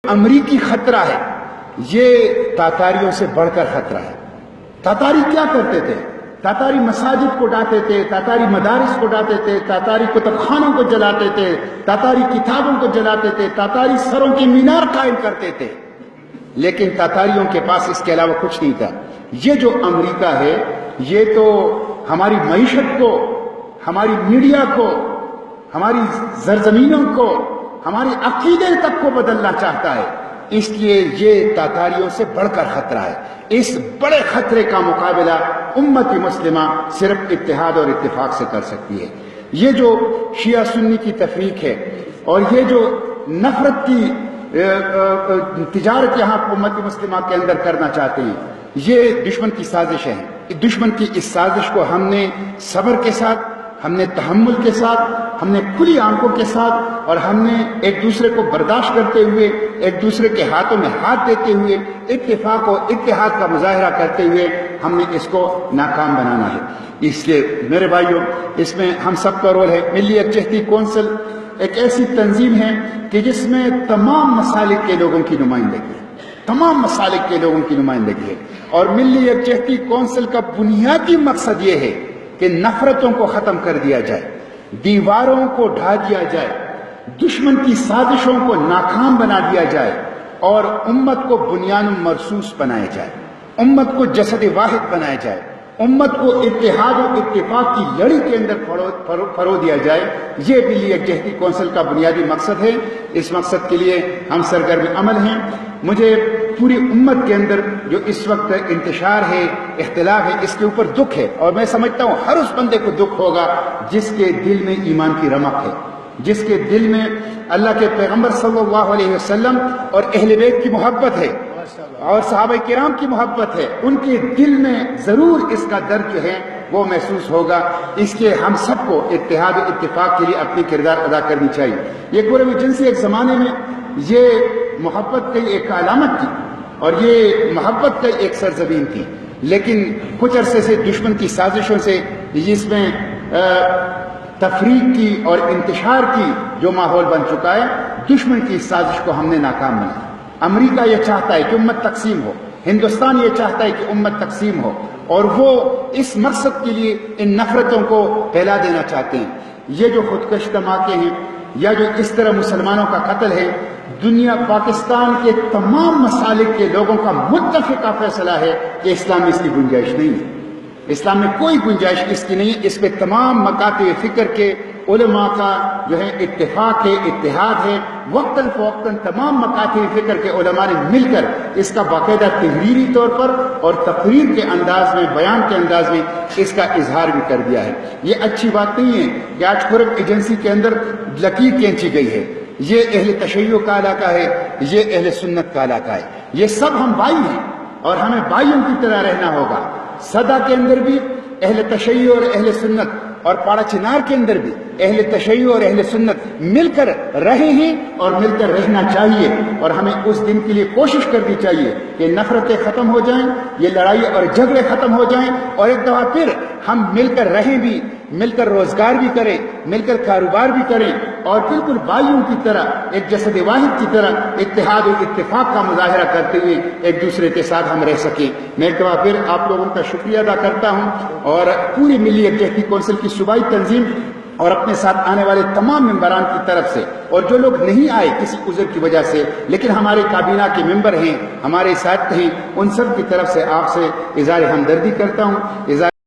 امریکی خطرہ ہے یہ تاتاریوں سے بڑھ کر خطرہ ہے۔ تاتاری کیا کرتے تھے؟ تاتاری مساجد کو ڈاتے تھے، تاتاری مدارس کو ڈاتے تھے، تاتاری کتب خانوں کو جلاتے تھے، تاتاری کتابوں کو جلاتے تھے، تاتاری سروں کی مینار قائم کرتے تھے، لیکن تاتاریوں کے پاس اس کے علاوہ کچھ نہیں تھا۔ یہ جو امریکہ ہے یہ تو ہماری معیشت کو، ہماری میڈیا کو، ہماری زرزمینوں کو، ہمارے عقیدے تک کو بدلنا چاہتا ہے، اس لیے یہ تاتاریوں سے بڑھ کر خطرہ ہے۔ اس بڑے خطرے کا مقابلہ امت مسلمہ صرف اتحاد اور اتفاق سے کر سکتی ہے۔ یہ جو شیعہ سنی کی تفریق ہے اور یہ جو نفرت کی تجارت یہاں امت مسلمہ کے اندر کرنا چاہتے ہیں، یہ دشمن کی سازش ہے۔ دشمن کی اس سازش کو ہم نے صبر کے ساتھ، ہم نے تحمل کے ساتھ، ہم نے کھلی آنکھوں کے ساتھ اور ہم نے ایک دوسرے کو برداشت کرتے ہوئے، ایک دوسرے کے ہاتھوں میں ہاتھ دیتے ہوئے، اتفاق و اتحاد کا مظاہرہ کرتے ہوئے ہم نے اس کو ناکام بنانا ہے۔ اس لیے میرے بھائیوں، اس میں ہم سب کا رول ہے۔ ملی یکجہتی کونسل ایک ایسی تنظیم ہے کہ جس میں تمام مسالک کے لوگوں کی نمائندگی ہے، تمام مسالک کے لوگوں کی نمائندگی ہے، اور ملی یکجہتی کونسل کا بنیادی مقصد یہ ہے کہ نفرتوں کو ختم کر دیا جائے، دیواروں کو ڈھا دیا جائے، دشمن کی سازشوں کو ناکام بنا دیا جائے اور امت کو بنیان مرصوص بنایا جائے، امت کو جسد واحد بنایا جائے، امت کو اتحاد و اتفاق کی لڑی کے اندر پرو دیا جائے۔ یہ ملی یکجہتی کونسل کا بنیادی مقصد ہے۔ اس مقصد کے لیے ہم سرگرم عمل ہیں۔ مجھے پوری امت کے اندر جو اس وقت انتشار ہے، اختلاف ہے، اس کے اوپر دکھ ہے، اور میں سمجھتا ہوں ہر اس بندے کو دکھ ہوگا جس کے دل میں ایمان کی رمق ہے، جس کے دل میں اللہ کے پیغمبر صلی اللہ علیہ وسلم اور اہل بیت کی محبت ہے اور صحابہ کرام کی محبت ہے، ان کے دل میں ضرور اس کا درد جو ہے وہ محسوس ہوگا۔ اس لیے ہم سب کو اتحاد و اتفاق کے لیے اپنی کردار ادا کرنی چاہیے۔ یہ پورے جنسی ایک زمانے میں یہ محبت کی ایک علامت تھی اور یہ محبت کا ایک سرزمین تھی، لیکن کچھ عرصے سے دشمن کی سازشوں سے جس میں تفریق کی اور انتشار کی جو ماحول بن چکا ہے، دشمن کی سازش کو ہم نے ناکام بنایا۔ امریکہ یہ چاہتا ہے کہ امت تقسیم ہو، ہندوستان یہ چاہتا ہے کہ امت تقسیم ہو، اور وہ اس مقصد کے لیے ان نفرتوں کو پھیلا دینا چاہتے ہیں۔ یہ جو خودکش دھماکے ہیں یا جو اس طرح مسلمانوں کا قتل ہے، دنیا پاکستان کے تمام مسالک کے لوگوں کا متفقہ فیصلہ ہے کہ اسلام میں اس کی گنجائش نہیں ہے، اسلام میں کوئی گنجائش اس کی نہیں ہے۔ اس پہ تمام مکاتب فکر کے علماء کا جو ہے اتفاق ہے، اتحاد ہے۔ وقتاً فوقتاً تمام مکاتب فکر کے علماء نے مل کر اس کا باقاعدہ تحریری طور پر اور تقریر کے انداز میں، بیان کے انداز میں اس کا اظہار بھی کر دیا ہے۔ یہ اچھی بات نہیں ہے کہ آج خرب ایجنسی کے اندر لکیر کھینچی گئی ہے۔ یہ اہل تشیع کا علاقہ ہے، یہ اہل سنت کا علاقہ ہے، یہ سب ہم بھائی ہیں اور ہمیں بھائیوں کی طرح رہنا ہوگا۔ صدا کے اندر بھی اہل تشیع اور اہل سنت، اور پاڑا چنار کے اندر بھی اہل تشیع اور اہل سنت مل کر رہے ہیں اور مل کر رہنا چاہیے، اور ہمیں اس دن کے لیے کوشش کرنی چاہیے کہ نفرتیں ختم ہو جائیں، یہ لڑائی اور جھگڑے ختم ہو جائیں، اور ایک دفعہ پھر ہم مل کر رہیں بھی، مل کر روزگار بھی کریں، مل کر کاروبار بھی کریں، اور بالکل بھائیوں کی طرح، ایک جسد واحد کی طرح اتحاد و اتفاق کا مظاہرہ کرتے ہوئے ایک دوسرے کے ساتھ ہم رہ سکیں۔ میں ایک دفعہ پھر آپ لوگوں کا شکریہ ادا کرتا ہوں، اور پوری ملی یکجہتی کونسل کی صوبائی تنظیم اور اپنے ساتھ آنے والے تمام ممبران کی طرف سے، اور جو لوگ نہیں آئے کسی عذر کی وجہ سے لیکن ہمارے کابینہ کے ممبر ہیں، ہمارے ساتھ ہیں، ان سب کی طرف سے آپ سے اظہار ہمدردی کرتا ہوں، اظہار